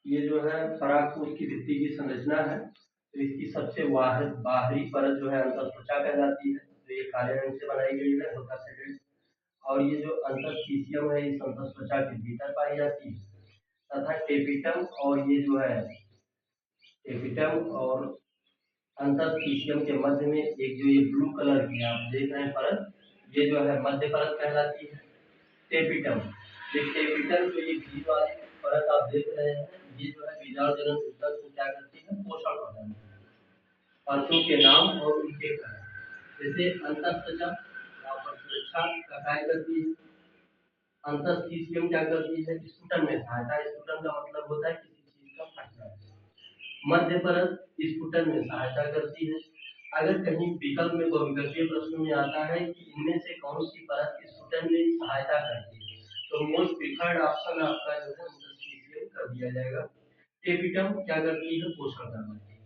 ये जो है परागकोश की भित्ति की संरचना है। तो इसकी सबसे बाहरी परत जो है अंतःत्वचा कहलाती है। तो ये काले रंग से बनाई गई है, हल्का शेडेड। और ये जो अंतःस्थिशियम है इस अंतःत्वचा के भीतर पाई जाती है। तथा टेपिटम और ये जो है टेपिटम और अंतःस्थिशियम के मध्य में एक जो ये ब्लू कलर की आप देख रहे हैं परत, ये जो है मध्य परत कहलाती है टेपिटम। ये टेपिटम जो ये घी वाली परत आप देख रहे हैं, ये जो है बीजाणुजनन ऊतक को क्या करती है, पोषण प्रदान करती है। परतों के नाम और उनके कारण, जैसे अंतःत्वचा यहाँ पर सुरक्षा का कार्य करती है। अंतःस्थिशियम क्या करती है, स्फुटन में सहायता। स्फुटन का मतलब होता है किसी चीज का फटना। मध्य परत स्फुटन में सहायता करती है। अगर कहीं विकल्प में बहुविकल्पीय प्रश्न में आता है कि इनमें से कौन सी परत स्फुटन में सहायता करती है, तो मोस्ट प्रिफर्ड ऑप्शन आपका जो है अंतःस्थिशियम कर दिया जाएगा। टेपिटम क्या करती है, पोषण करती है।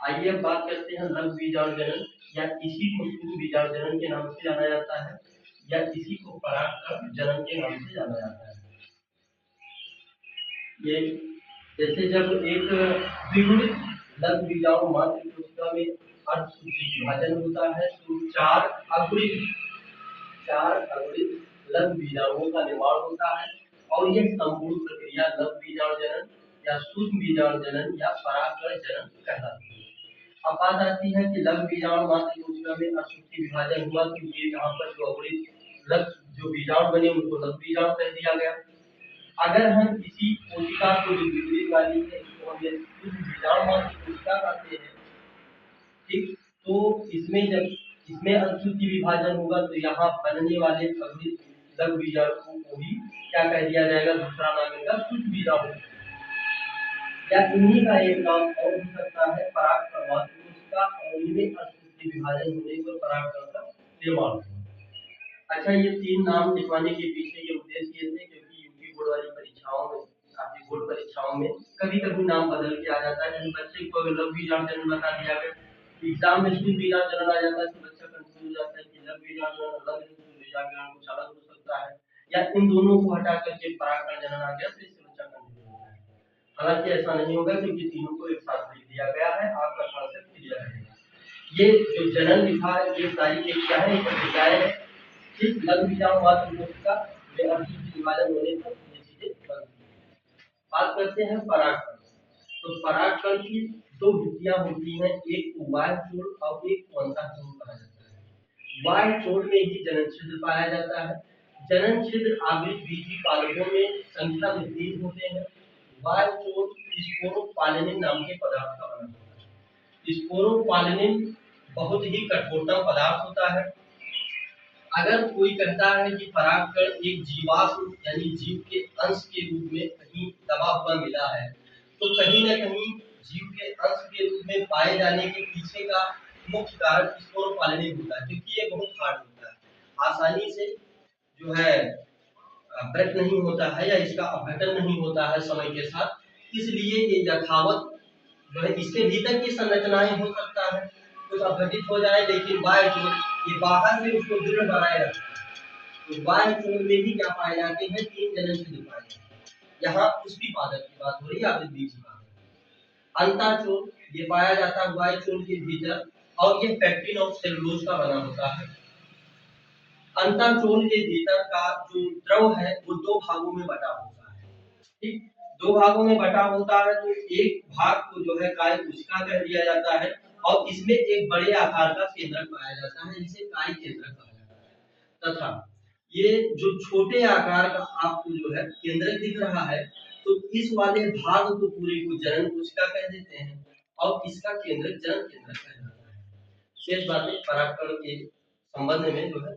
आइए अब बात करते हैं लघु बीजाणुजनन, या इसी को सूक्ष्म बीजाणुजनन के नाम से जाना जाता है, या इसी को परागकण जनन के नाम से जाना जाता है। ये जैसे जब एक द्विगुणित लघु बीजाणु मात्र कोशिका में अर्धसूत्री विभाजन होता है, तो चार अगुणित लघु बीजाणुओं का निर्माण होता है। और यह संपूर्ण प्रक्रिया लघु बीजाणुजनन या सूक्ष्म बीजाणुजनन या परागकण जनन कहलाती है। अब बात आती है कि लघु बीजाणु मात्र कोशिका में अर्धसूत्री विभाजन हुआ, तो ये यहाँ पर जो अगुणित लघु जो बीजाणु बने उनको लघु बीजाणु कह दिया गया। अगर हम किसी कोशिका को जो विपरीत वाली है इसको हम बीजाणु मात्र कोशिका कहते हैं, ठीक। तो इसमें जब इसमें अंशसूत्री विभाजन होगा तो यहाँ बनने वाले अगुणित लघु बीजाणु को भी क्या कह दिया जाएगा, दूसरा नाम इनका सूक्ष्म बीजाणु, या इन्हीं का एक नाम और हो सकता है परागकण मात्र कोशिका, और इनमें अंशसूत्री विभाजन होने पर परागकण का निर्माण होगा। अच्छा, ये तीन नाम लिखवाने के पीछे के उद्देश्य ये थे क्योंकि यूपी बोर्ड वाली परीक्षाओं में, काफी बोर्ड परीक्षाओं में कभी कभी नाम बदल के आ जाता है। जैसे बच्चे को अगर लघु बीजाणुजनन बता दिया गया, एग्जाम में सूक्ष्म बीजाणुजनन आ जाता है तो बच्चा कंफ्यूज हो जाता है कि लघु बीजाणुजनन अलग है, सूक्ष्म बीजाणुजनन कुछ अलग हो सकता है, या इन दोनों को हटा करके परागकण जनन आ गया तो इससे बच्चा कंफ्यूज होता है। हालांकि ऐसा नहीं होगा क्योंकि तीनों को एक साथ लिख दिया गया है, आपका कॉन्सेप्ट क्लियर है। ये जो जनन लिखा है ये सारी एक क्या है, प्रक्रियाएं हैं। ठीक, लघु बीजाणु मात्र कोशिका में अंशसूत्री विभाजन होने पर ये चीजें बनती हैं। बात करते हैं परागकण। तो परागकण की दो भित्तियां होती हैं, एक को बाह्य छोर और एक को अंतःछोर कहा जाता है। बाह्य छोर में ही जनन छिद्र पाया जाता है। जनन छिद्र आवृत बीजी पालकों में संख्या में 3 होते हैं। बाह्य छोर स्पोरोपालिनिन नाम के पदार्थ का बना होता है। स्पोरोपालिनिन बहुत ही कठोरतम पदार्थ होता है। अगर कोई कहता है कि परागकण एक जीवाश्म यानी जीव के अंश के रूप में कहीं दबा हुआ मिला है, तो कहीं न कहीं जीव के अंश के रूप में पाए जाने के पीछे का मुख्य कारण स्पोरोपालिनिन होता है, क्योंकि ये बहुत हार्ड होता है, आसानी से जो है ब्रेक नहीं होता है या इसका अपघटन नहीं होता है समय के साथ, इसलिए ये यथावत जो है इसके भीतर की संरचनाएं हो सकता है कुछ अपघटित हो जाए, लेकिन बाह्य छोर ये बाहर से उसको दृढ़ बनाए रखता है। तो बाह्य छोर में ही क्या पाए जाते हैं, 3 जनन छिद्र पाए जाते हैं। यहाँ पुष्पी पादप की बात हो रही है, आवृत बीजी पादप। अंतःछोर ये पाया जाता है बाह्य छोर के भीतर, और ये पेक्टिन और सेलुलोज का बना होता है। अंतःछोर के भीतर का जो द्रव है वो 2 भागों में बटा होता है, ठीक। 2 भागों में बटा होता है, तो एक भाग को जो है काय कोशिका कह दिया जाता है, और इसमें एक बड़े आकार का केंद्रक पाया जाता है जिसे काय केंद्रक कहा जाता है। तथा ये जो छोटे आकार का आपको जो है केंद्रक दिख रहा है, तो इस वाले भाग को पूरे को जनन कोशिका कह देते हैं, और इसका केंद्रक जनन केंद्रक कहलाता है। शेष बातें परागकण के संबंध में जो है